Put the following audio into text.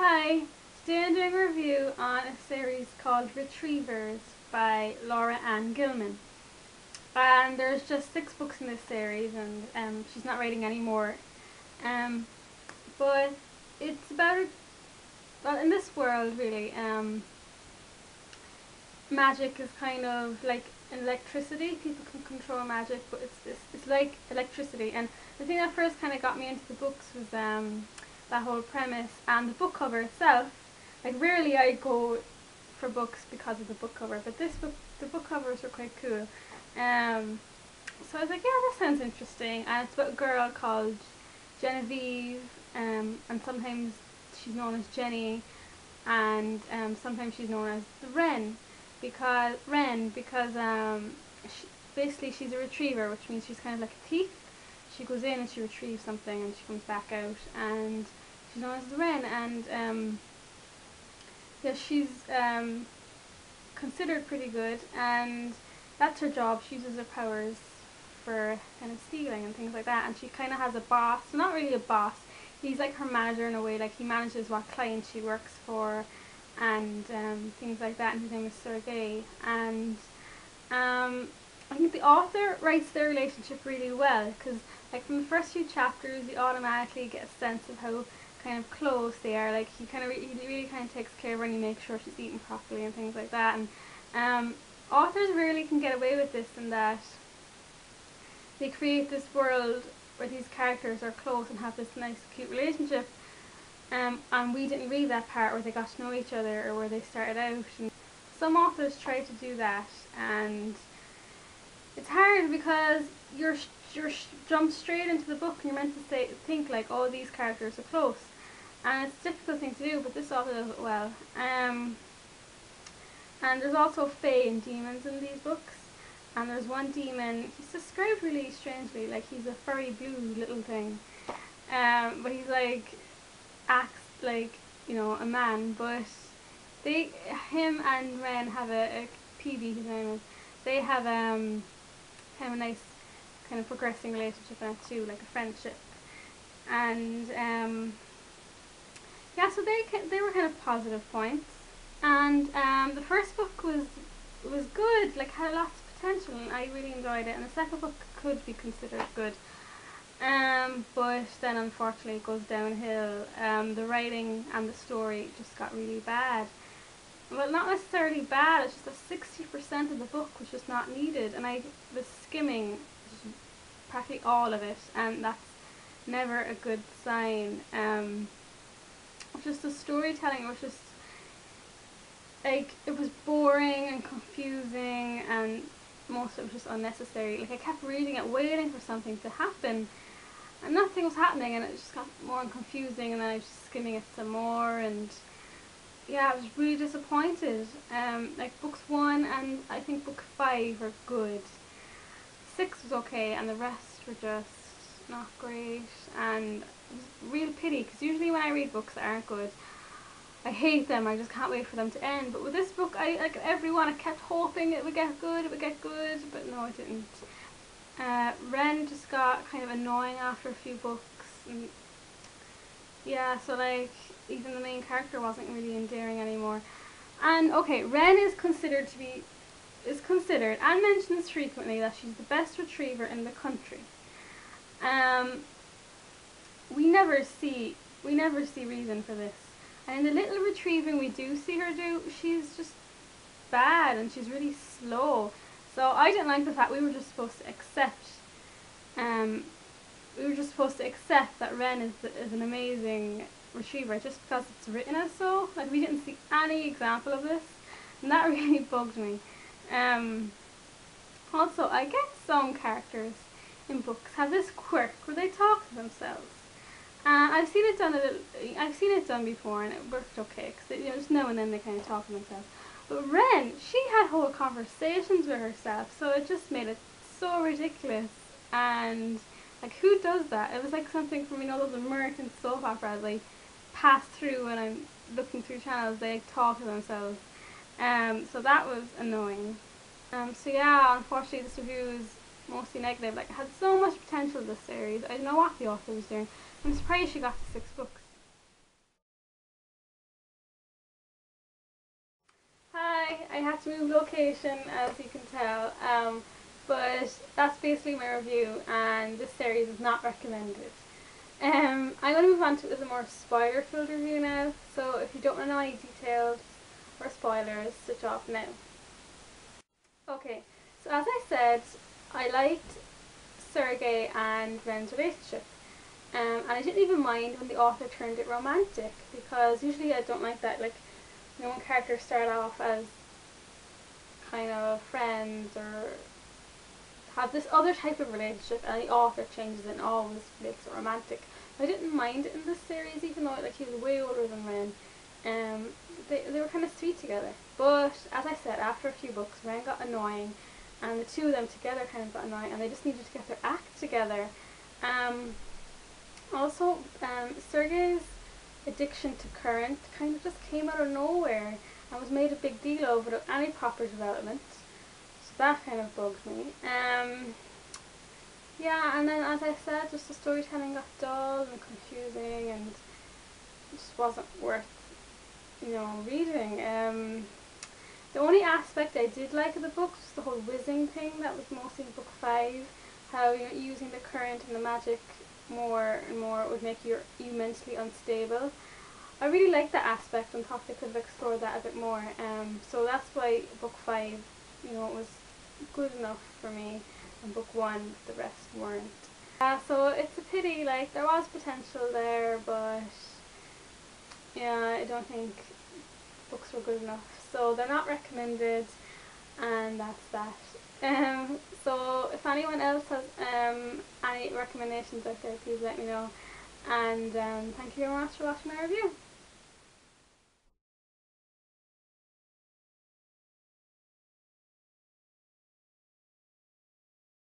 Hi, today I'm doing a review on a series called Retrievers by Laura Anne Gilman. And there's just 6 books in this series, and she's not writing any more. Um, but it's about, well, in this world really, magic is kind of like electricity. People can control magic, but it's like electricity. And the thing that first kind of got me into the books was that whole premise and the book cover itself. Like rarely I go for books because of the book cover, but this book, the book covers were quite cool. So I was like, yeah, that sounds interesting. And it's about a girl called Genevieve, and sometimes she's known as Jenny, and sometimes she's known as the Wren because basically she's a retriever, which means she's kind of like a thief. She goes in and she retrieves something and she comes back out, and she's known as the Wren. And yeah, she's considered pretty good, and that's her job. She uses her powers for kind of stealing and things like that, and she kind of has a boss. So not really a boss, he's like her manager in a way. Like he manages what client she works for and things like that, and his name is Sergey. And I think the author writes their relationship really well, because like from the first few chapters you automatically get a sense of how kind of close they are. Like he really kind of takes care of her, and he makes sure she's eating properly and things like that. And authors really can get away with this in that they create this world where these characters are close and have this nice cute relationship, and we didn't read that part where they got to know each other or where they started out. And some authors try to do that, and it's hard because you're jumped straight into the book and you're meant to think like, oh, these characters are close, and it's a difficult thing to do, but this author does it well. And there's also fae and demons in these books, and there's one demon, he's described really strangely, like he's a furry blue little thing, but he's like, acts like, you know, a man, but him and Ren have a PB, his name is, they have kind of a nice kind of progressing relationship in it too, like a friendship. And yeah, so they were kind of positive points. And the first book was good, like had lots of potential, and I really enjoyed it. And the second book could be considered good, but then unfortunately it goes downhill. The writing and the story just got really bad. Well, not necessarily bad, it's just that 60% of the book was just not needed, and I was skimming practically all of it, and that's never a good sign. Just the storytelling was just like, it was boring and confusing, and most of it was just unnecessary. Like I kept reading it waiting for something to happen, and nothing was happening, and it just got more confusing, and then I was just skimming it some more, and yeah, I was really disappointed. Like books 1 and I think book 5 were good. 6 was okay, and the rest were just not great, and it was a real pity, because usually when I read books that aren't good, I hate them. I just can't wait for them to end. But with this book, like everyone, I kept hoping it would get good, but no, it didn't. Ren just got kind of annoying after a few books, and yeah, so like even the main character wasn't really endearing anymore. And okay, Ren is considered and mentions frequently that she's the best retriever in the country. Um, we never see reason for this. And in the little retrieving we do see her do, she's just bad and she's really slow. So I didn't like the fact we were just supposed to accept that Ren is an amazing retriever just because it's written as so. Like we didn't see any example of this, and that really bugged me. Also, I guess some characters in books have this quirk where they talk to themselves. I've seen it done before, and it worked okay, because just now and then they kind of talk to themselves. But Ren, she had whole conversations with herself, so it just made it so ridiculous. And like, who does that? It was like something from, those American soap operas I pass through when I'm looking through channels. They talk to themselves. So that was annoying. So yeah, unfortunately this review is mostly negative. Like, it had so much potential, this series. I don't know what the author was doing. I'm surprised she got to 6 books. I had to move location, as you can tell. But that's basically my review, and this series is not recommended. I'm going to move on to a more spoiler-filled review now, so if you don't want to know any details or spoilers, switch off now. Okay, so as I said, I liked Sergei and Ren's relationship. And I didn't even mind when the author turned it romantic, because usually I don't like that. Like, when characters start off as kind of friends or have this other type of relationship, and the author changes it and always makes it romantic. I didn't mind it in this series, even though like he was way older than Ren. They were kind of sweet together. But as I said, after a few books, Ren got annoying, and the two of them together kind of got annoying, and they just needed to get their act together. Also, Sergei's addiction to current kind of just came out of nowhere and was made a big deal of without any proper development. So that kind of bugged me. Yeah, and then as I said, just the storytelling got dull and confusing, and it just wasn't worth, reading. The only aspect I did like of the book was the whole whizzing thing. That was mostly in book 5. How using the current and the magic more and more would make you mentally unstable. I really liked that aspect and thought they could have explored that a bit more. So that's why book 5, was good enough for me, and book 1 the rest weren't. So it's a pity. Like, there was potential there, but yeah, I don't think books were good enough. So they're not recommended, and that's that. So if anyone else has any recommendations out there, please let me know. And thank you very much for watching my review.